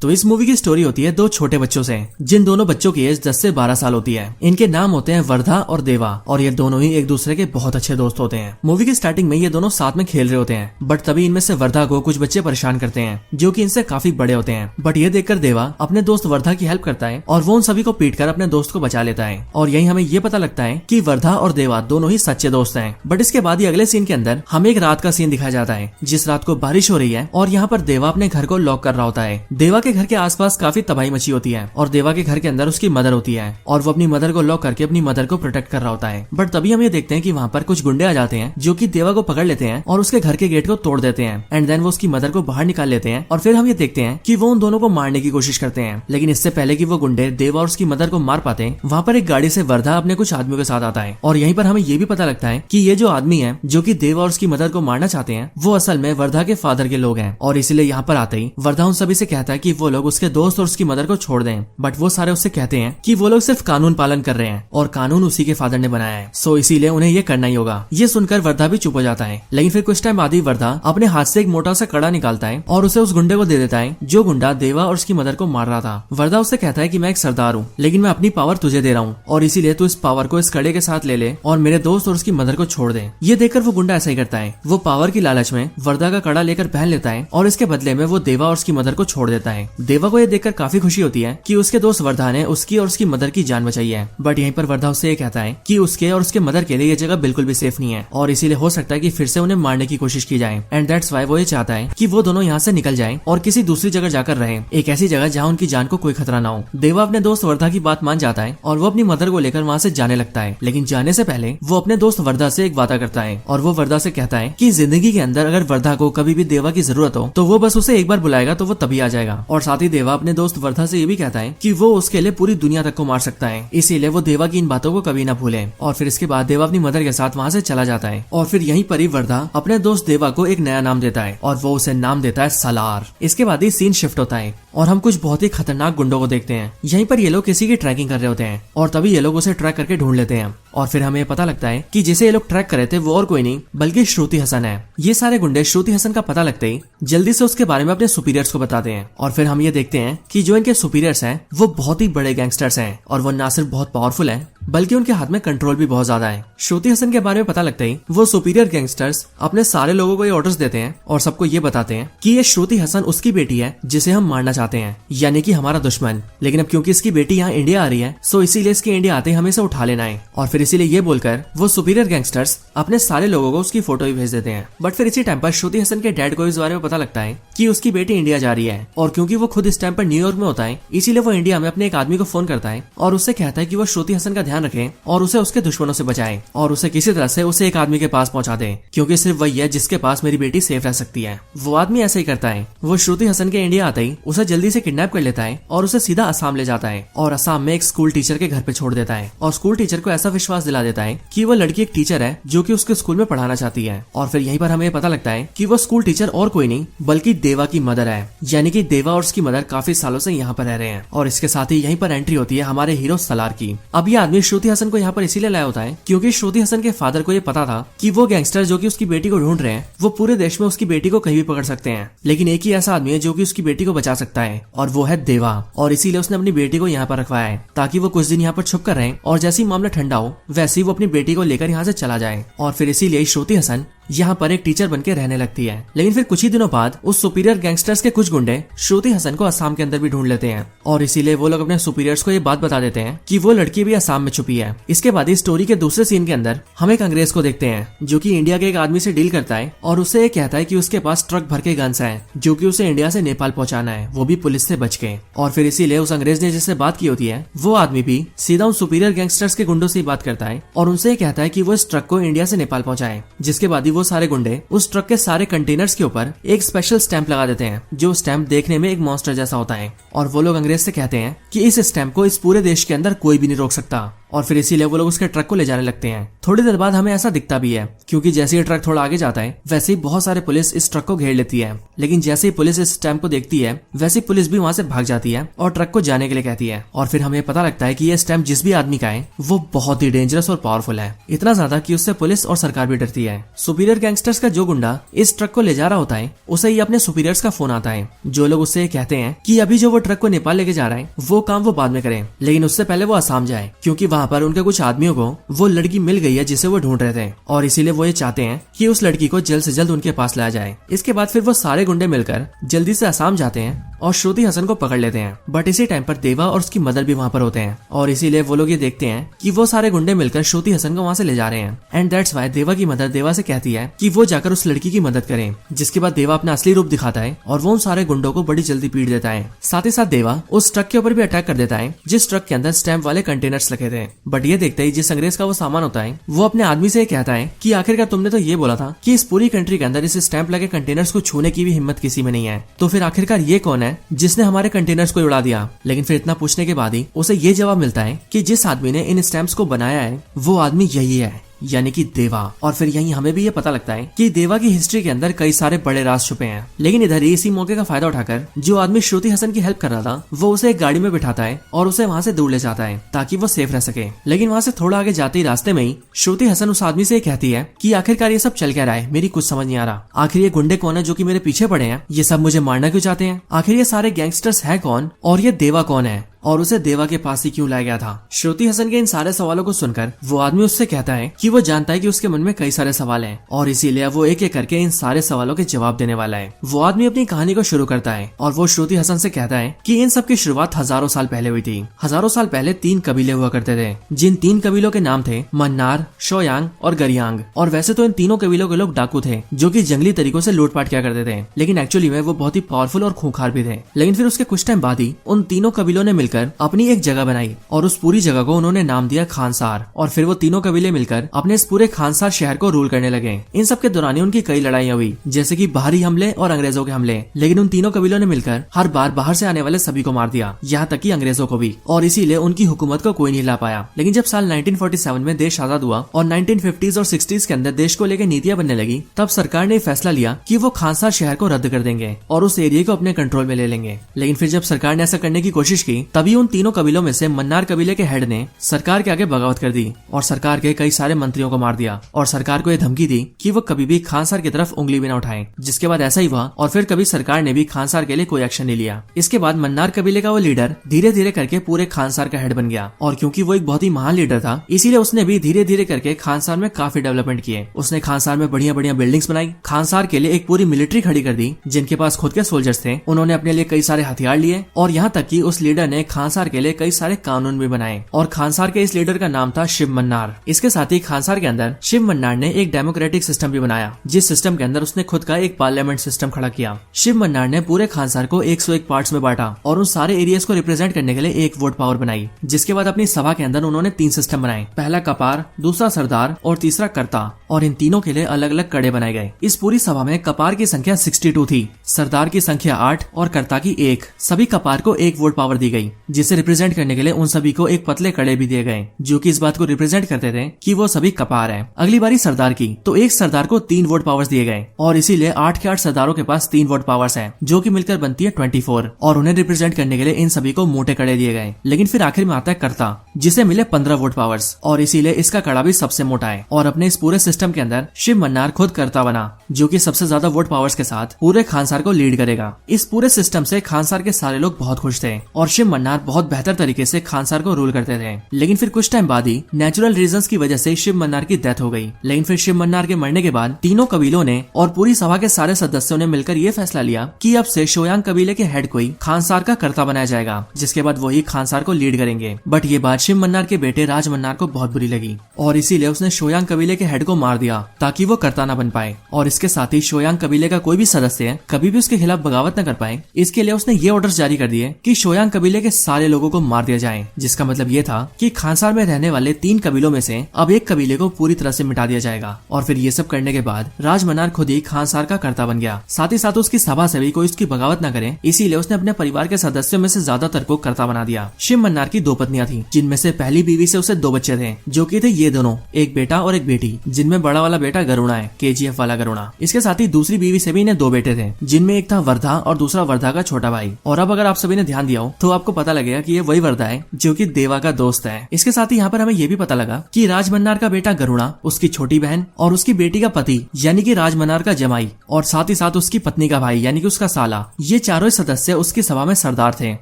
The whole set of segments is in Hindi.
तो इस मूवी की स्टोरी होती है दो छोटे बच्चों से, जिन दोनों बच्चों की एज 10 से 12 साल होती है। इनके नाम होते हैं वर्धा और देवा, और ये दोनों ही एक दूसरे के बहुत अच्छे दोस्त होते हैं। मूवी की स्टार्टिंग में ये दोनों साथ में खेल रहे होते हैं, बट तभी इनमें से वर्धा को कुछ बच्चे परेशान करते हैं जो कि इनसे काफी बड़े होते हैं। बट ये देखकर देवा अपने दोस्त वर्धा की हेल्प करता है और वो उन सभी को पीटकर अपने दोस्त को बचा लेता है। और यही हमें ये पता लगता है कि वर्धा और देवा दोनों ही सच्चे दोस्त हैं। बट इसके बाद ही अगले सीन के अंदर हमें एक रात का सीन दिखाया जाता है, जिस रात को बारिश हो रही है और यहाँ पर देवा अपने घर को लॉक कर रहा होता है। देवा के घर के आसपास काफी तबाही मची होती है और देवा के घर के अंदर उसकी मदर होती है और वो अपनी मदर को लॉक करके अपनी मदर को प्रोटेक्ट कर रहा होता है। बट तभी हम ये देखते हैं कि वहाँ पर कुछ गुंडे आ जाते हैं जो कि देवा को पकड़ लेते हैं और उसके घर के गेट को तोड़ देते हैं। एंड देन वो उसकी मदर को बाहर निकाल लेते हैं और फिर हम ये देखते हैं कि वो उन दोनों को मारने की कोशिश करते हैं। लेकिन इससे पहले कि वो गुंडे देवा और उसकी मदर को मार पाते, वहाँ पर एक गाड़ी से वर्धा अपने कुछ आदमियों के साथ आता है। और यहीं पर हमें ये भी पता लगता है कि ये जो आदमी है जो कि देवा और उसकी मदर को मारना चाहते हैं, वो असल में वर्धा के फादर के लोग हैं। और इसीलिए यहाँ पर आते ही वर्धा उन सभी से कहता है कि वो लोग उसके दोस्त और उसकी मदर को छोड़ दें। बट वो सारे उससे कहते हैं कि वो लोग सिर्फ कानून पालन कर रहे हैं और कानून उसी के फादर ने बनाया है, सो इसीलिए उन्हें ये करना ही होगा। ये सुनकर वर्धा भी चुप हो जाता है। लेकिन फिर कुछ टाइम बाद ही वर्धा अपने हाथ से एक मोटा सा कड़ा निकालता है और उसे उस गुंडे को दे देता है जो गुंडा देवा और उसकी मदर को मार रहा था। वर्धा उससे कहता है कि मैं एक सरदार हूँ, लेकिन मैं अपनी पावर तुझे दे रहा हूँ और इसीलिए तू इस पावर को इस कड़े के साथ ले ले और मेरे दोस्त और उसकी मदर को छोड़ दे। ये देखकर वो गुंडा ऐसा ही करता है। वो पावर की लालच में वर्धा का कड़ा लेकर पहन लेता है और इसके बदले में वो देवा और उसकी मदर को छोड़ देता है। देवा को ये देखकर काफी खुशी होती है कि उसके दोस्त वर्धा ने उसकी और उसकी मदर की जान बचाई है। बट यहीं पर वर्धा उससे ये कहता है कि उसके और उसके मदर के लिए ये जगह बिल्कुल भी सेफ नहीं है और इसीलिए हो सकता है कि फिर से उन्हें मारने की कोशिश की जाए। एंड दैट्स व्हाई वो ये चाहता है कि वो दोनों यहाँ से निकल जाएं और किसी दूसरी जगह जाकर रहें, एक ऐसी जगह जहाँ उनकी जान को कोई खतरा ना हो। देवा अपने दोस्त वर्धा की बात मान जाता है और वो अपनी मदर को लेकर वहाँ से जाने लगता है। लेकिन जाने से पहले वो अपने दोस्त वर्धा से एक वादा करता है और वो वर्धा से कहता है कि जिंदगी के अंदर अगर वर्धा को कभी भी देवा की जरूरत हो तो वो बस उसे एक बार बुलाएगा तो वो तभी आ जाएगा। और साथ ही देवा अपने दोस्त वर्धा से ये भी कहता है कि वो उसके लिए पूरी दुनिया तक को मार सकता है, इसीलिए वो देवा की इन बातों को कभी ना भूले। और फिर इसके बाद देवा अपनी मदर के साथ वहाँ से चला जाता है और फिर यहीं पर ही वर्धा अपने दोस्त देवा को एक नया नाम देता है और वो उसे नाम देता है सलार। इसके बाद ही सीन शिफ्ट होता है और हम कुछ बहुत ही खतरनाक गुंडों को देखते हैं। यहीं पर ये लोग किसी की ट्रैकिंग कर रहे होते हैं और तभी ये लोग उसे ट्रैक करके ढूंढ लेते हैं और फिर हमें पता लगता है कि जिसे ये लोग ट्रैक कर रहे थे वो और कोई नहीं बल्कि श्रुति हसन है। ये सारे गुंडे श्रुति हसन का पता लगते ही जल्दी से उसके बारे में अपने सुपीरियर्स को बताते हैं और फिर हम ये देखते हैं कि जो इनके सुपीरियर्स हैं वो बहुत ही बड़े गैंगस्टर्स हैं और वो ना सिर्फ बहुत पावरफुल है बल्कि उनके हाथ में कंट्रोल भी बहुत ज्यादा है। श्रुति हसन के बारे में पता लगता ही वो सुपीरियर गैंगस्टर्स अपने सारे लोगों को ये ऑर्डर्स देते हैं और सबको ये बताते हैं कि ये श्रुति हसन उसकी बेटी है जिसे हम मारना चाहते हैं, यानी कि हमारा दुश्मन। लेकिन अब क्योंकि इसकी बेटी यहाँ इंडिया आ रही है सो इसीलिए इसके इंडिया आते ही हमें इसे उठा लेना है। और फिर इसीलिए ये बोलकर वो सुपीरियर गैंगस्टर्स अपने सारे लोगों को उसकी फोटो भी भेज देते हैं। बट फिर इसी टाइम पर श्रुति हसन के डैड को इस बारे में पता लगता है कि उसकी बेटी इंडिया जा रही है और क्योंकि वो खुद इस टाइम पर न्यूयॉर्क में होता है इसीलिए वो इंडिया में अपने एक आदमी को फोन करता है और उससे कहता है कि वो श्रुति हसन का ध्यान रखे और उसे उसके दुश्मनों से बचाए और उसे किसी तरह से उसे एक आदमी के पास पहुंचा दे, क्योंकि सिर्फ वही है जिसके पास मेरी बेटी सेफ रह सकती है। वो आदमी ऐसा ही करता है। वो श्रुति हसन के इंडिया आते ही उसे जल्दी से किडनैप कर लेता है और उसे सीधा असम ले जाता है और असम में एक स्कूल टीचर के घर पे छोड़ देता है और स्कूल टीचर को ऐसा विश्वास दिला देता है कि वो लड़की एक टीचर है जो कि उसके स्कूल में पढ़ाना चाहती है। और फिर यहीं पर हमें पता लगता है कि वो स्कूल टीचर और कोई नहीं बल्कि देवा की मदर है, यानी कि देवा और उसकी मदर काफी सालों से यहाँ पर रह रहे हैं। और इसके साथ ही यहीं पर एंट्री होती है हमारे हीरो सलार की। अब ये आदमी श्रुति हसन को यहाँ पर इसीलिए लाया होता है क्योंकि श्रुति हसन के फादर को ये पता था कि वो गैंगस्टर जो कि उसकी बेटी को ढूंढ रहे हैं वो पूरे देश में उसकी बेटी को कहीं भी पकड़ सकते हैं, लेकिन एक ही ऐसा आदमी है जो कि उसकी बेटी को बचा सकता है और वो है देवा। और इसीलिए उसने अपनी बेटी को यहाँ पर रखवाया है ताकि वो कुछ दिन यहाँ पर छुप कर रहे और जैसे ही मामला ठंडा हो वैसे ही वो अपनी बेटी को लेकर यहाँ से चला जाए। और फिर इसीलिए श्रुति हसन यहाँ पर एक टीचर बनके रहने लगती है। लेकिन फिर कुछ ही दिनों बाद उस सुपीरियर गैंगस्टर्स के कुछ गुंडे श्रुति हसन को असम के अंदर भी ढूंढ लेते हैं और इसीलिए वो लोग अपने सुपीरियर्स को ये बात बता देते हैं कि वो लड़की भी असम में छुपी है। इसके बाद इस स्टोरी के दूसरे सीन के अंदर हम एक अंग्रेज को देखते हैं जो कि इंडिया के एक आदमी से डील करता है और उससे ये कहता है कि उसके पास ट्रक भर के गन्स हैं जो कि उसे इंडिया से नेपाल पहुंचाना है, वो भी पुलिस से बच के। और फिर इसीलिए उस अंग्रेज ने जिससे बात की होती है वो आदमी भी सीधा उन सुपीरियर गैंगस्टर्स के गुंडों से बात करता है और उनसे कहता है कि वो इस ट्रक को इंडिया से नेपाल पहुंचाए। जिसके बाद ही वो सारे गुंडे उस ट्रक के सारे कंटेनर्स के ऊपर एक स्पेशल स्टैंप लगा देते हैं जो स्टैंप देखने में एक मॉन्स्टर जैसा होता है और वो लोग अंग्रेज से कहते हैं कि इस स्टैंप को इस पूरे देश के अंदर कोई भी नहीं रोक सकता। और फिर इसीलिए वो लोग उसके ट्रक को ले जाने लगते हैं। थोड़ी देर बाद हमें ऐसा दिखता भी है, क्योंकि जैसे ही ट्रक थोड़ा आगे जाता है वैसे ही बहुत सारे पुलिस इस ट्रक को घेर लेती है। लेकिन जैसे ही पुलिस इस स्टैम्प को देखती है वैसे ही पुलिस भी वहां से भाग जाती है और ट्रक को जाने के लिए कहती है। और फिर हमें पता लगता है कि ये स्टैम्प जिस भी आदमी का है वो बहुत ही डेंजरस और पावरफुल है, इतना ज्यादा कि उससे पुलिस और सरकार भी डरती है। सुपीरियर गैंगस्टर्स का जो गुंडा इस ट्रक को ले जा रहा होता है उसे ही अपने सुपीरियर्स का फोन आता है, जो लोग उससे कहते हैं कि अभी जो वो ट्रक को नेपाल लेके जा रहा है वो काम वो बाद में करें, लेकिन उससे पहले वो असम जाए, क्योंकि वहां पर उनके कुछ आदमियों को वो लड़की मिल गई है जिसे वो ढूंढ रहे थे, और इसीलिए वो ये चाहते हैं कि उस लड़की को जल्द से जल्द उनके पास लाया जाए। इसके बाद फिर वो सारे गुंडे मिलकर जल्दी से असम जाते हैं और श्रुति हसन को पकड़ लेते हैं। बट इसी टाइम पर देवा और उसकी मदर भी वहाँ पर होते हैं, और इसीलिए वो लोग ये देखते हैं कि वो सारे गुंडे मिलकर श्रुति हसन को वहाँ से ले जा रहे हैं। एंड दैट्स व्हाई देवा की मदर देवा से कहती है कि वो जाकर उस लड़की की मदद करें, जिसके बाद देवा अपना असली रूप दिखाता है और वो उन सारे गुंडों को बड़ी जल्दी पीट देता है। साथ ही साथ देवा उस ट्रक के ऊपर भी अटैक कर देता है जिस ट्रक के अंदर स्टैम्प वाले कंटेनर्स रखे थे। बट ये देखते ही जिस अंग्रेज का वो सामान होता है वो अपने आदमी से कहता है कि आखिरकार तुमने तो ये बोला था कि इस पूरी कंट्री के अंदर इस स्टैम्प लगे कंटेनर्स को छूने की भी हिम्मत किसी में नहीं है, तो फिर आखिरकार ये कौन है जिसने हमारे कंटेनर्स को उड़ा दिया। लेकिन फिर इतना पूछने के बाद ही उसे ये जवाब मिलता है कि जिस आदमी ने इन स्टैम्प्स को बनाया है वो आदमी यही है, यानी कि देवा। और फिर यहीं हमें भी ये पता लगता है कि देवा की हिस्ट्री के अंदर कई सारे बड़े राज छुपे हैं। लेकिन इधर ही इसी मौके का फायदा उठाकर जो आदमी श्रुति हसन की हेल्प कर रहा था वो उसे एक गाड़ी में बिठाता है और उसे वहां से दूर ले जाता है ताकि वो सेफ रह सके। लेकिन वहां से थोड़ा आगे जाते ही रास्ते में ही श्रुति हसन उस आदमी से कहती है कि आखिरकार ये सब चल क्या रहा है, मेरी कुछ समझ नहीं आ रहा। आखिर ये गुंडे कौन है जो कि मेरे पीछे पड़े हैं, ये सब मुझे मारना क्यों चाहते हैं, आखिर ये सारे गैंगस्टर्स है कौन, और ये देवा कौन है, और उसे देवा के पास ही क्यों लाया गया था। श्रुति हसन के इन सारे सवालों को सुनकर वो आदमी उससे कहता है कि वो जानता है कि उसके मन में कई सारे सवाल हैं और इसीलिए वो एक एक करके इन सारे सवालों के जवाब देने वाला है। वो आदमी अपनी कहानी को शुरू करता है और वो श्रुति हसन से कहता है कि इन सब की शुरुआत हजारों साल पहले हुई थी। हजारों साल पहले 3 कबीले हुआ करते थे, जिन 3 कबीलों के नाम थे मन्नार, शोयांग और गरियांग। और वैसे तो इन तीनों कबीलों के लोग डाकू थे जो कि जंगली तरीकों से लूटपाट किया करते थे, लेकिन एक्चुअली में वो बहुत ही पावरफुल और खूंखार भी थे। लेकिन फिर उसके कुछ टाइम बाद ही उन तीनों कबीलों ने मिलकर अपनी एक जगह बनाई और उस पूरी जगह को उन्होंने नाम दिया खानसार। और फिर वो तीनों कबीले मिलकर अपने इस पूरे खानसार शहर को रूल करने लगे। इन सब के दौरान उनकी कई लड़ाइयां हुई, जैसे कि बाहरी हमले और अंग्रेजों के हमले, लेकिन उन तीनों कबीलों ने मिलकर हर बार बाहर से आने वाले सभी को मार दिया, यहाँ तक कि अंग्रेजों को भी, और इसीलिए उनकी हुकूमत को कोई नहीं ला पाया। लेकिन जब साल 1947 में देश आजाद हुआ और 1950s और 60s के अंदर देश को लेकर नीतियां बनने लगी, तब सरकार ने फैसला लिया कि वो खानसार शहर को रद्द कर देंगे और उस एरिया को अपने कंट्रोल में ले लेंगे। लेकिन फिर जब सरकार ने ऐसा करने की कोशिश की तभी उन तीनों कबीलों में से मन्नार कबीले के हेड ने सरकार के आगे बगावत कर दी और सरकार के कई सारे मंत्रियों को मार दिया और सरकार को यह धमकी दी कि वो कभी भी खानसार की तरफ उंगली भी न उठाएं। जिसके बाद ऐसा ही हुआ और फिर कभी सरकार ने भी खानसार के लिए कोई एक्शन नहीं लिया। इसके बाद मन्नार कबीले का वो लीडर धीरे धीरे करके पूरे खानसार का हेड बन गया और क्योंकि वो एक बहुत ही महान लीडर था इसीलिए उसने भी धीरे धीरे करके खानसार में काफी डेवलपमेंट किए। उसने खानसार में बढ़िया बढ़िया बिल्डिंग्स बनाई, खानसार के लिए एक पूरी मिलिट्री खड़ी कर दी जिनके पास खुद के सोल्जर्स थे। उन्होंने अपने लिए कई सारे हथियार लिए और यहाँ तक कि उस लीडर ने खानसार के लिए कई सारे कानून भी बनाए और खानसार के इस लीडर का नाम था शिव मन्नार। इसके साथ ही खानसार के अंदर शिव मन्नार ने एक डेमोक्रेटिक सिस्टम भी बनाया, जिस सिस्टम के अंदर उसने खुद का एक पार्लियामेंट सिस्टम खड़ा किया। शिव मन्नार ने पूरे खानसार को 101 पार्ट्स में बांटा और उन सारे एरियाज को रिप्रेजेंट करने के लिए एक वोट पावर बनाई। जिसके बाद अपनी सभा के अंदर उन्होंने 3 सिस्टम बनाए, पहला कपार, दूसरा सरदार और तीसरा कर्ता, और इन तीनों के लिए अलग अलग कड़े बनाए गए। इस पूरी सभा में कपार की संख्या 62 थी, सरदार की संख्या 8 और कर्ता की 1। सभी कपार को एक वोट पावर दी गई, जिसे रिप्रेजेंट करने के लिए उन सभी को एक पतले कड़े भी दिए गए जो कि इस बात को रिप्रेजेंट करते थे कि वो सभी कपार हैं। अगली बारी सरदार की, तो एक सरदार को 3 वोट पावर्स दिए गए और इसीलिए 8 के 8 सरदारों के पास 3 वोट पावर्स हैं, जो कि मिलकर बनती है 24, और उन्हें रिप्रेजेंट करने के लिए इन सभी को मोटे कड़े दिए गए। लेकिन फिर आखिर में आता है कर्ता, जिसे मिले 15 वोट पावर्स और इसीलिए इसका कड़ा भी सबसे मोटा है। और अपने इस पूरे सिस्टम के अंदर शिव मन्नार खुद कर्ता बना, जो कि सबसे ज्यादा वोट पावर्स के साथ पूरे खानसार को लीड करेगा। इस पूरे सिस्टम से खानसार के सारे लोग बहुत खुश थे और शिव मन्नार बहुत बेहतर तरीके से खानसार को रूल करते थे। लेकिन फिर कुछ टाइम बाद ही नेचुरल रीजंस की वजह से शिव मन्नार की डेथ हो गई। लेकिन फिर शिव मन्नार के मरने के बाद तीनों कबीलों ने और पूरी सभा के सारे सदस्यों ने मिलकर ये फैसला लिया कि अब से शोयांग कबीले के हेड को ही खानसार का कर्ता बनाया जाएगा, जिसके बाद वही खानसार को लीड करेंगे। बट ये बात शिव मन्नार के बेटे राज मन्नार को बहुत बुरी लगी और इसीलिए उसने शोयांग कबीले के हेड को मार दिया ताकि वो कर्ता न बन पाए। और इसके साथ ही शोयांग कबीले का कोई भी सदस्य कभी भी उसके खिलाफ बगावत न कर पाए, इसके लिए उसने ये ऑर्डर्स जारी कर दिए कि शोयांग कबीले के सारे लोगों को मार दिया जाए, जिसका मतलब ये था कि खानसार में रहने वाले 3 कबीलों में से अब एक कबीले को पूरी तरह से मिटा दिया जाएगा। और फिर ये सब करने के बाद राजमन्नार खुद ही खानसार का कर्ता बन गया। साथ ही साथ उसकी सभा से भी कोई उसकी बगावत न करे, इसीलिए उसने अपने परिवार के सदस्यों में से ज्यादातर को कर्ता बना दिया। शिव मन्नार की 2 पत्नियां थी, जिनमें से पहली बीवी से उसे 2 बच्चे थे, जो कि थे ये दोनों, एक बेटा और एक बेटी, जिनमें बड़ा वाला बेटा गरुणा है, KGF वाला गरुणा। इसके साथ ही दूसरी बीवी से भी इन्हें 2 बेटे थे, जिनमें एक था वर्धा और दूसरा वर्धा का छोटा भाई। और अब अगर आप सभी ने ध्यान दिया हो तो आपको पता लगेगा कि ये वही वर्धा है जो कि देवा का दोस्त है। इसके साथ ही यहाँ पर हमें ये भी पता लगा कि राजमन्नार का बेटा गरुणा, उसकी छोटी बहन और उसकी बेटी का पति यानी कि राजमन्नार का जमाई, और साथ ही साथ उसकी पत्नी का भाई यानी कि उसका साला, ये चारों सदस्य उसकी सभा में सरदार थे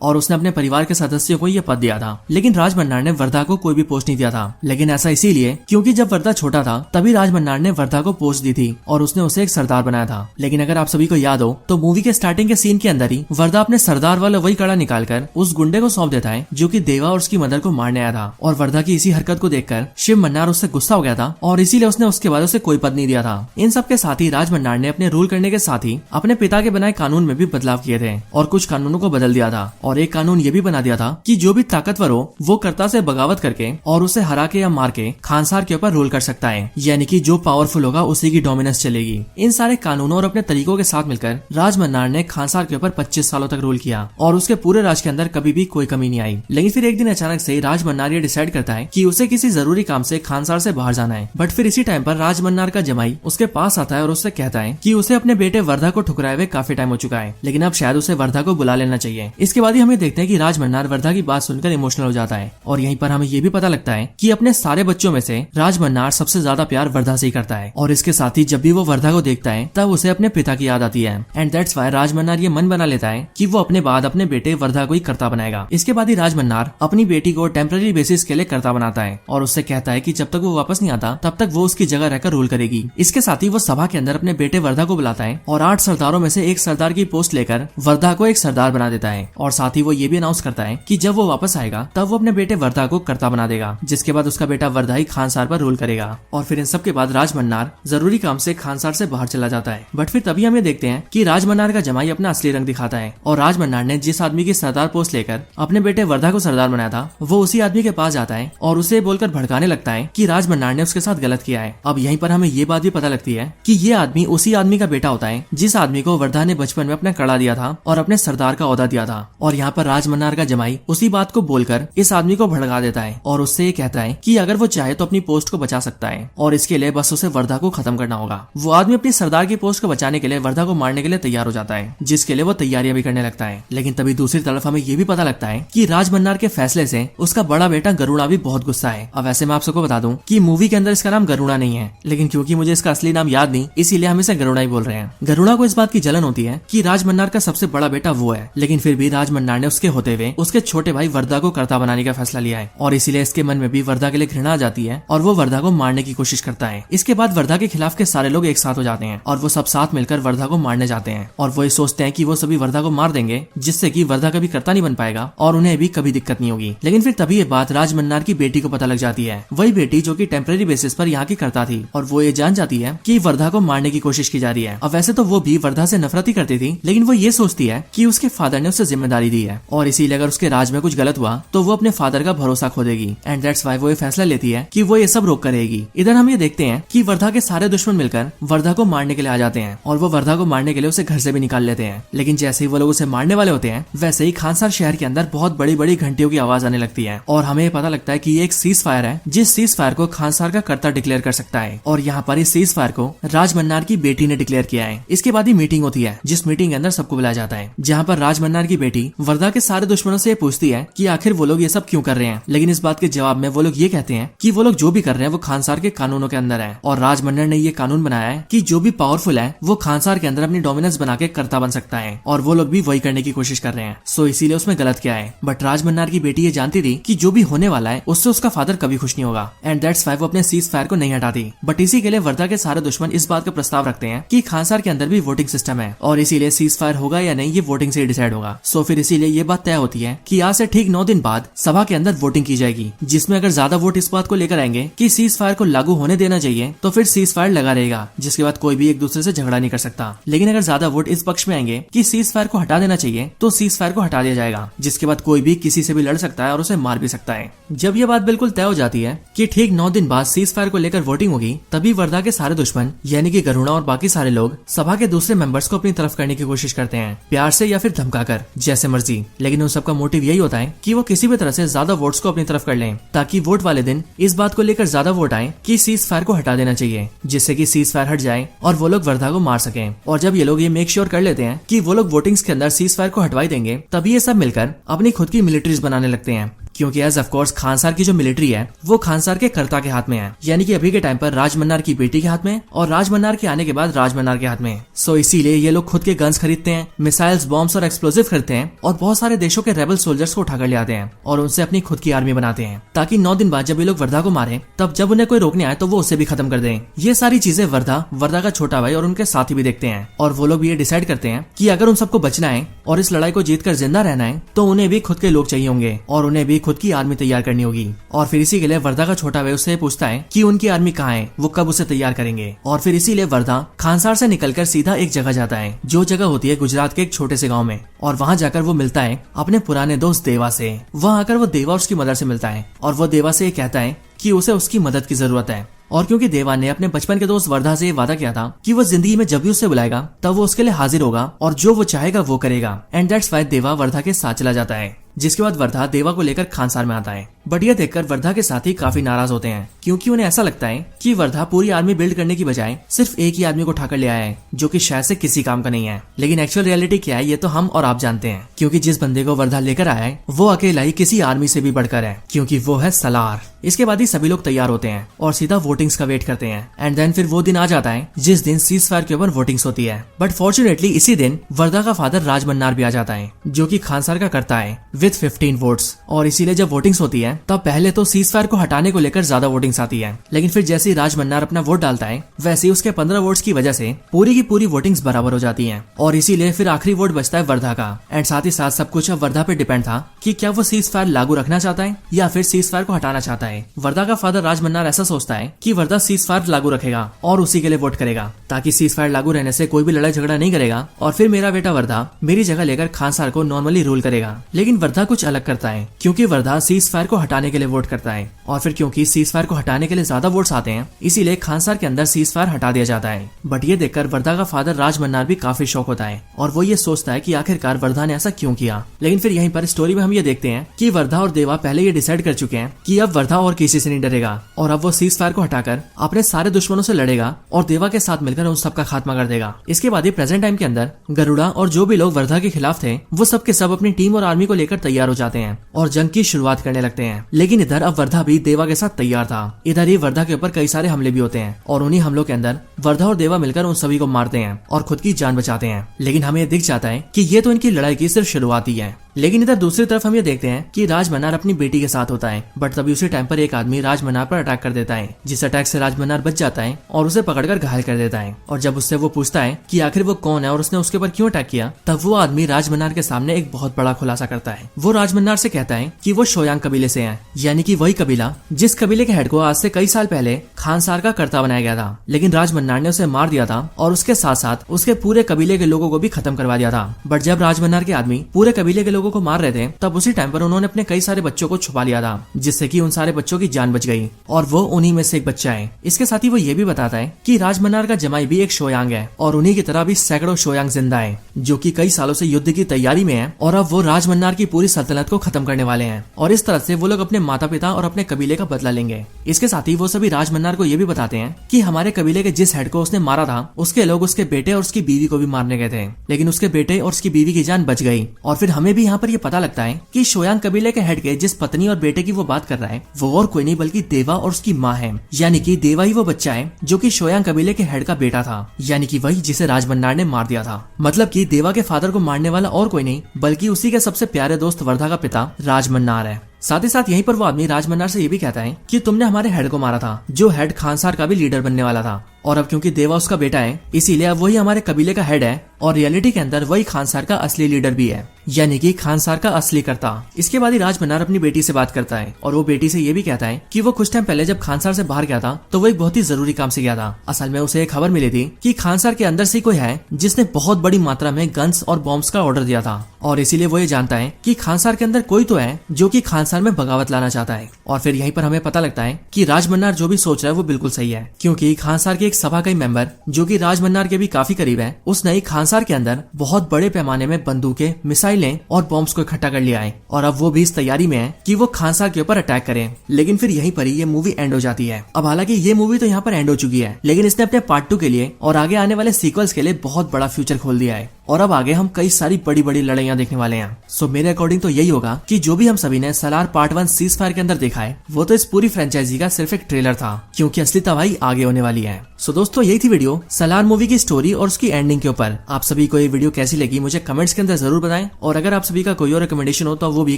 और उसने अपने परिवार के सदस्यों को ये पद दिया था। लेकिन राजमन्नार ने वर्धा को कोई भी पोस्ट नहीं दिया था। लेकिन ऐसा इसीलिए क्योंकि जब वर्धा छोटा था तभी राजमन्नार ने वर्धा को पोस्ट दी थी और उसने उसे एक सरदार बनाया था। लेकिन अगर आप सभी को याद हो तो मूवी के स्टार्टिंग के सीन के अंदर ही वर्धा अपने सरदार वाला वही कड़ा निकालकर उस गुंडे को सौंप देता है जो कि देवा और उसकी मदर को मारने आया था। और वर्धा की इसी हरकत को देखकर शिव मन्नार उससे गुस्सा हो गया था और इसीलिए उसने उसके बाद उसे कोई पद नहीं दिया था। इन सब के साथ ही राजमन्नार ने अपने रूल करने के साथ ही अपने पिता के बनाए कानून में भी बदलाव किए थे और कुछ कानूनों को बदल दिया था। और एक कानून ये भी बना दिया था कि जो भी ताकतवर हो वो कर्ता से बगावत करके और उसे हरा के या मार के खानसार के ऊपर रूल कर सकता है, यानी कि जो पावरफुल होगा उसी की डोमिनेंस चलेगी। इन सारे कानूनों और अपने तरीकों के साथ मिलकर राजमन्नार ने खानसार के ऊपर 25 सालों तक रूल किया और उसके पूरे राज के अंदर कभी भी कोई कमी नहीं आई। लेकिन फिर एक दिन अचानक से राजमन्नार ये डिसाइड करता है कि उसे किसी जरूरी काम से खानसार से बाहर जाना है। बट फिर इसी टाइम पर राजमन्नार का जमाई उसके पास आता है और उससे कहता है कि उसे अपने बेटे वर्धा को ठुकराए हुए काफी टाइम हो चुका है, लेकिन अब शायद उसे वर्धा को बुला लेना चाहिए। इसके बाद ही हमें देखते हैं कि राजमन्नार वर्धा की बात सुनकर इमोशनल हो जाता है और यहीं पर हमें ये भी पता लगता है कि अपने सारे बच्चों में से राजमन्नार सबसे ज्यादा प्यार वर्धा से ही करता है। और इसके साथ ही जब भी वो वर्धा को देखता है तब उसे अपने पिता की याद आती है एंड दैट्स व्हाई राजमन्नार ये मन बना लेता है कि वो अपने बाद अपने बेटे वर्धा को ही कर्ता बनाएगा। इसके बाद ही राजमन्नार अपनी बेटी को टेम्पररी बेसिस के लिए कर्ता बनाता है और उससे कहता है कि जब तक वो वापस नहीं आता तब तक वो उसकी जगह रहकर रूल करेगी। इसके साथ ही वो सभा के अंदर अपने बेटे वर्धा को बुलाता है और 8 सरदारों में से एक सरदार की पोस्ट लेकर वर्धा को एक सरदार बना देता है। और साथ ही वो ये भी अनाउंस करता है कि जब वो वापस आएगा तब वो अपने बेटे वर्धा को कर्ता बना देगा, जिसके बाद उसका बेटा वर्धा ही खानसार पर रूल करेगा। और फिर इन सब के बाद राजमन्नार जरूरी काम से खानसार से बाहर चला जाता है। बट फिर तभी हम ये देखते हैं कि राजमन्नार का जमाई अपना असली रंग दिखाता है और राजमन्नार ने जिस आदमी की सरदार पोस्ट लेकर अपने बेटे वर्धा को सरदार बनाया था वो उसी आदमी के पास जाता है और उसे बोलकर भड़काने लगता है कि राजमन्नार ने उसके साथ गलत किया है। अब यहीं पर हमें ये बात भी पता लगती है कि ये आदमी उसी आदमी का बेटा होता है जिस आदमी को वर्धा ने बचपन में अपना कड़ा दिया था और अपने सरदार का ओहदा दिया था। और यहाँ पर राजमन्नार का जमाई उसी बात को बोलकर इस आदमी को भड़का देता है और उससे ये कहता है कि अगर वो चाहे तो अपनी पोस्ट को बचा सकता है और इसके लिए बस उसे वर्धा को खत्म करना होगा। वो आदमी अपनी सरदार की पोस्ट को बचाने के लिए वर्धा को मारने के लिए तैयार हो जाता है, जिसके लिए वो तैयारियां भी करने लगता है। लेकिन तभी दूसरी तरफ हमें ये भी पता लगता है कि राजमन्नार के फैसले से उसका बड़ा बेटा गरुड़ा भी बहुत गुस्सा है। अब वैसे मैं आप सबको बता दूं कि मूवी के अंदर इसका नाम गरुड़ा नहीं है, लेकिन क्योंकि मुझे इसका असली नाम याद नहीं इसीलिए हम इसे गरुड़ा ही बोल रहे हैं। गरुड़ा को इस बात की जलन होती है कि राजमन्नार का सबसे बड़ा बेटा वो है, लेकिन फिर भी राजमन्नार ने उसके होते हुए उसके छोटे भाई वर्धा को कर्ता बनाने का फैसला लिया है और इसीलिए इसके मन में भी वर्धा के लिए घृणा आ जाती है और वो वर्धा को मारने की कोशिश करता है। इसके बाद वर्धा के खिलाफ के सारे लोग एक साथ हो जाते हैं और वो सब साथ मिलकर वर्धा को मारने जाते हैं और वो ये सोचते हैं कि वो सभी वर्धा को मार देंगे जिससे कि वर्धा कभी कर्ता नहीं बन पाएगा और उन्हें भी कभी दिक्कत नहीं होगी। लेकिन फिर तभी ये बात राजमन्नार की बेटी को पता लग जाती है, वही बेटी जो कि टेम्पररी बेसिस पर यहाँ की कर्ता थी, और वो ये जान जाती है कि वर्धा को मारने की कोशिश की जा रही है। अब वैसे तो वो भी वर्धा से नफरत ही करती थी, लेकिन वो ये सोचती है कि उसके फादर ने उसे जिम्मेदारी दी है और इसीलिए अगर उसके राज में कुछ गलत हुआ तो वो अपने फादर का भरोसा खो देगी एंड दैट्स व्हाई वो ये फैसला लेती है कि वो ये सब रोक करेगी। इधर हम ये देखते हैं कि वर्धा के सारे दुश्मन मिलकर वर्धा को मारने के लिए आ जाते हैं और वो वर्धा को मारने के लिए उसे घर से भी निकाल लेते हैं। लेकिन जैसे ही वो लोग उसे मारने वाले होते हैं वैसे ही खानसार शहर के अंदर बहुत बड़ी बड़ी घंटियों की आवाज आने लगती है और हमें पता लगता है कि ये एक सीज फायर है जिस सीज फायर को खानसार का कर्ता डिक्लेयर कर सकता है और यहाँ पर इस सीज फायर को राजमन्नार की बेटी ने डिक्लेयर किया है। इसके बाद ही मीटिंग होती है जिस मीटिंग के अंदर सबको बुलाया जाता है, जहाँ पर राजमन्नार की बेटी वर्धा के सारे दुश्मनों से पूछती है कि आखिर वो लोग ये सब क्यों कर रहे हैं। लेकिन इस बात के जवाब में वो लोग ये कहते हैं कि वो लोग जो भी कर रहे हैं वो खानसार के कानूनों के अंदर है और राजमन्नार ने ये कानून बनाया है कि जो भी पावरफुल है वो खानसार के अंदर अपनी डोमिनेंस बना के कर्ता बन सकता है और वो लोग भी वही करने की कोशिश कर रहे हैं। सो इसीलिए उसमें गलत क्या है। बट राजमन्नार की बेटी ये जानती थी कि जो भी होने वाला है उससे उसका फादर कभी खुश नहीं होगा एंड दैट्स व्हाई वो अपने सीज फायर को नहीं हटाती। बट इसी के लिए वर्धा के सारे दुश्मन इस बात का प्रस्ताव रखते हैं कि खानसार के अंदर भी वोटिंग सिस्टम है और इसीलिए सीज फायर होगा या नहीं ये वोटिंग से डिसाइड होगा। सो फिर इसीलिए ये बात तय होती है कि आज से ठीक 9 दिन बाद सभा के अंदर वोटिंग की जाएगी, जिसमें अगर ज्यादा वोट इस बात को लेकर आएंगे कि सीज फायर को लागू होने देना चाहिए तो फिर सीज फायर लगा रहेगा, जिसके बाद कोई भी एक दूसरे से झगड़ा नहीं कर सकता। लेकिन अगर ज्यादा वोट इस पक्ष में आएंगे कि सीज फायर को हटा देना चाहिए तो सीज फायर को हटा दिया जाएगा, जिसके बाद कोई भी किसी से भी लड़ सकता है और उसे मार भी सकता है। जब ये बात बिल्कुल तय हो जाती है कि ठीक 9 दिन बाद सीज फायर को लेकर वोटिंग होगी, तभी वर्धा के सारे दुश्मन यानी कि गरुड़ा और बाकी सारे लोग सभा के दूसरे मेंबर्स को अपनी तरफ करने की कोशिश करते हैं, प्यार से या फिर धमकाकर, जैसे मर्जी। लेकिन उन सबका मोटिव यही होता है कि वो किसी भी तरह से ज्यादा वोट्स को अपनी तरफ कर लें, ताकि वोट वाले दिन इस बात को लेकर ज्यादा वोट आए कि सीज फायर को हटा देना चाहिए, जिससे कि सीज फायर हट जाए और वो लोग वर्धा को मार सकें। और जब ये लोग ये मेक श्योर कर लेते हैं कि वो लोग वोटिंग्स के अंदर सीज फायर को हटवा देंगे, तभी ये सब मिलकर अपनी खुद की मिलिट्रीज बनाने लगते हैं, क्योंकि एज ऑफ कोर्स खानसार की जो मिलिट्री है वो खानसार के कर्ता के हाथ में है, यानी कि अभी के टाइम पर राज मन्नार की बेटी के हाथ में और राज मन्नार के आने के बाद राज मन्नार के हाथ में। सो इसीलिए ये लोग खुद के गन्स खरीदते हैं, मिसाइल्स, बॉम्ब्स और एक्सप्लोजिव खरीदते हैं और बहुत सारे देशों के रेबल सोल्जर्स को उठाकर ले आते हैं और उनसे अपनी खुद की आर्मी बनाते हैं, ताकि 9 दिन बाद जब ये लोग वर्धा को मारे तब जब उन्हें कोई रोकने आए तो वो उसे भी खत्म कर दें। ये सारी चीजें वर्धा का छोटा भाई और उनके साथी भी देखते हैं और वो लोग भी ये डिसाइड करते हैं कि अगर उन सबको बचना है और इस लड़ाई को जीतकर जिंदा रहना है तो उन्हें भी खुद के लोग चाहिए होंगे और उन्हें भी खुद की आर्मी तैयार करनी होगी। और फिर इसी के लिए वर्धा का छोटा भाई उससे पूछता है कि उनकी आर्मी कहाँ है, वो कब उसे तैयार करेंगे। और फिर इसीलिए वर्धा खानसार से निकलकर सीधा एक जगह जाता है, जो जगह होती है गुजरात के एक छोटे से गांव में। और वहाँ जाकर वो मिलता है अपने पुराने दोस्त देवा से। वहाँ आकर वो देवा और उसकी मदर से मिलता है और वो देवा से ये कहता है कि उसे उसकी मदद की जरूरत है। और क्योंकि देवा ने अपने बचपन के दोस्त वर्धा से वादा किया था कि वो जिंदगी में जब भी उसे बुलाएगा तब वो उसके लिए हाजिर होगा और जो वो चाहेगा वो करेगा। एंड दैट्स व्हाई देवा वर्धा के साथ चला जाता है, जिसके बाद वर्धा देवा को लेकर खानसार में आता है। बट ये देखकर वर्धा के साथी काफी नाराज होते हैं, क्योंकि उन्हें ऐसा लगता है कि वर्धा पूरी आर्मी बिल्ड करने की बजाय सिर्फ एक ही आदमी को उठाकर ले आया है, जो कि शायद से किसी काम का नहीं है। लेकिन एक्चुअल रियलिटी क्या है ये तो हम और आप जानते हैं, क्योंकि जिस बंदे को वर्धा लेकर आया है वो अकेला ही किसी आर्मी से भी बढ़कर है, क्योंकि वो है सलार। इसके बाद ही सभी लोग तैयार होते हैं और सीधा वोटिंग्स का वेट करते हैं। एंड देन फिर वो दिन आ जाता है जिस दिन सीज फायर के ऊपर वोटिंग्स होती है। बट फॉर्चुनेटली इसी दिन वर्धा का फादर राज मन्नार भी आ जाता है, जो कि खानसार का करता है विद 15 वोट्स। और इसीलिए जब वोटिंग्स होती है तब पहले तो सीज फायर को हटाने को लेकर ज्यादा वोटिंग्स आती है, लेकिन फिर जैसे ही राज मन्नार अपना वोट डालता है वैसे ही उसके 15 वोट्स की वजह से पूरी की पूरी वोटिंग्स बराबर हो जाती है। और इसीलिए फिर आखिरी वोट बचता है वर्धा का। एंड साथ ही साथ सब कुछ अब वर्धा पे डिपेंड था कि क्या वो सीज फायर लागू रखना चाहता है या फिर सीज फायर को हटाना चाहता है। वर्धा का फादर राज मन्नार ऐसा सोचता है कि वर्धा सीज फायर लागू रखेगा और उसी के लिए वोट करेगा, ताकि सीज फायर लागू रहने से कोई भी लड़ाई झगड़ा नहीं करेगा और फिर मेरा बेटा वर्धा मेरी जगह लेकर खानसार को नॉर्मली रूल करेगा। लेकिन वर्धा कुछ अलग करता है, क्योंकि वर्धा सीज फायर को हटाने के लिए वोट करता है। और फिर क्योंकि सीज फायर को हटाने के लिए ज्यादा वोट्स आते हैं, इसीलिए खानसार के अंदर सीज फायर हटा दिया जाता है। बट ये देखकर वर्धा का फादर राज मन्नार भी काफी शॉक होता है और वो ये सोचता है कि आखिरकार वर्धा ने ऐसा क्यों किया। लेकिन फिर यहीं पर स्टोरी में हम ये देखते हैं कि वर्धा और देवा पहले ये डिसाइड कर चुके हैं कि अब वर्धा और किसी से नहीं डरेगा और अब वो सीज फायर को हटाकर अपने सारे दुश्मनों से लड़ेगा और देवा के साथ मिलकर उन सबका खात्मा कर देगा। इसके बाद ही प्रेजेंट टाइम के अंदर गरुड़ा और जो भी लोग वर्धा के खिलाफ थे वो सब के सब अपनी टीम और आर्मी को लेकर तैयार हो जाते हैं और जंग की शुरुआत करने लगते हैं। लेकिन इधर अब वर्धा भी देवा के साथ तैयार था। इधर ही वर्धा के ऊपर कई सारे हमले भी होते हैं और उन्हीं हमलों के अंदर वर्धा और देवा मिलकर उन सभी को मारते हैं और खुद की जान बचाते हैं। लेकिन हमें दिख जाता है कि ये तो इनकी लड़ाई की सिर्फ शुरुआत ही है। लेकिन इधर दूसरी तरफ हम ये देखते हैं कि राज मन्नार अपनी बेटी के साथ होता है, बट तभी उसी टाइम पर एक आदमी राज मन्नार पर अटैक कर देता है, जिस अटैक से राज मन्नार बच जाता है और उसे पकड़कर घायल कर देता है। और जब उससे वो पूछता है कि आखिर वो कौन है और उसने उसके ऊपर क्यों अटैक किया, तब वो आदमी राज मन्नार के सामने एक बहुत बड़ा खुलासा करता है। वो राज मन्नार से कहता है कि वो शोयांग कबीले से है, यानी कि वही कबीला जिस कबीले के हेड को आज से कई साल पहले खानसार का कर्ता बनाया गया था। लेकिन राज मन्नार ने उसे मार दिया था और उसके साथ साथ उसके पूरे कबीले के लोगों को भी खत्म करवा दिया था। बट जब राज मन्नार के आदमी पूरे कबीले के लोगों को मार रहे थे तब उसी टाइम पर उन्होंने अपने कई सारे बच्चों को छुपा लिया था, जिससे कि उन सारे बच्चों की जान बच गई और वो उन्हीं में से एक बच्चा है। इसके साथ ही वो ये भी बताता है कि राज मन्नार का जमाई भी एक शोयांग है और उन्हीं की तरह भी सैकड़ों शोयांग जिंदा है, जो कि कई सालों से युद्ध की तैयारी में है और अब वो राज मन्नार की पूरी सल्तनत को खत्म करने वाले हैं और इस तरह से वो लोग अपने माता पिता और अपने कबीले का बदला लेंगे। इसके साथ ही वो सभी राज मन्नार को ये भी बताते हैं कि हमारे कबीले के जिस हेड को उसने मारा था उसके लोग उसके बेटे और उसकी बीवी को भी मारने गए थे, लेकिन उसके बेटे और उसकी बीवी की जान बच गई। और फिर हमें भी यहाँ पर ये पता लगता है कि शोयांग कबीले के हेड के जिस पत्नी और बेटे की वो बात कर रहा है वो और कोई नहीं बल्कि देवा और उसकी माँ है, यानी कि देवा ही वो बच्चा है जो कि शोयांग कबीले के हेड का बेटा था, यानी कि वही जिसे राज मन्नार ने मार दिया था। मतलब कि देवा के फादर को मारने वाला और कोई नहीं बल्कि उसी के सबसे प्यारे दोस्त वर्धा का पिता राज मन्नार है। साथ ही साथ यहीं पर वो आदमी राज मन्नार से ये भी कहता है कि तुमने हमारे हेड को मारा था, जो हेड खानसार का भी लीडर बनने वाला था, और अब क्योंकि देवा उसका बेटा है इसीलिए अब वही हमारे कबीले का हेड है और रियलिटी के अंदर वही खानसार का असली लीडर भी है, यानी कि खानसार का असली कर्ता। इसके बाद ही राज मन्नार अपनी बेटी से बात करता है और वो बेटी से ये भी कहता है कि वो कुछ टाइम पहले जब खानसार से बाहर गया था तो वो एक बहुत ही जरूरी काम से गया था। असल में उसे एक खबर मिली थी कि खानसार के अंदर से कोई है जिसने बहुत बड़ी मात्रा में गन्स और बॉम्ब्स का ऑर्डर दिया था, और इसीलिए वो ये जानता है कि खानसार के अंदर कोई तो है जो कि खानसार में बगावत लाना चाहता है। और फिर यहीं पर हमें पता लगता है कि राज मन्नार जो भी सोच रहा है वो बिल्कुल सही है, क्योंकि खानसार के एक सभा का मेंबर जो कि राज मन्नार के भी काफी करीब है, उसने ही खानसार के अंदर बहुत बड़े पैमाने में बंदूकें, मिसाइलें और बॉम्ब्स को इकट्ठा कर लिया है और अब वो भी इस तैयारी में है कि वो खानसार के ऊपर अटैक करें। लेकिन फिर यहीं पर ही ये मूवी एंड हो जाती है। अब हालांकि ये मूवी तो यहाँ पर एंड हो चुकी है, लेकिन इसने अपने पार्ट 2 के लिए और आगे आने वाले सीक्वल्स के लिए बहुत बड़ा फ्यूचर खोल दिया है और अब आगे हम कई सारी बड़ी बड़ी लड़ाइयां देखने वाले हैं। सो मेरे अकॉर्डिंग तो यही होगा कि जो भी हम सभी ने सलार पार्ट 1 सीज फायर के अंदर देखा है वो तो इस पूरी फ्रेंचाइजी का सिर्फ एक ट्रेलर था, क्योंकि असली तबाही आगे होने वाली है। सो दोस्तों यही थी वीडियो सलार मूवी की स्टोरी और उसकी एंडिंग के ऊपर। आप सभी को ये वीडियो कैसी लगी मुझे कमेंट्स के अंदर जरूर बताएं, और अगर आप सभी का कोई और रिकमेंडेशन हो तो वो भी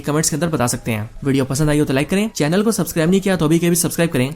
कमेंट्स के अंदर बता सकते हैं। वीडियो पसंद आई हो तो लाइक करें, चैनल को सब्सक्राइब नहीं किया तो अभी के भी सब्सक्राइब करें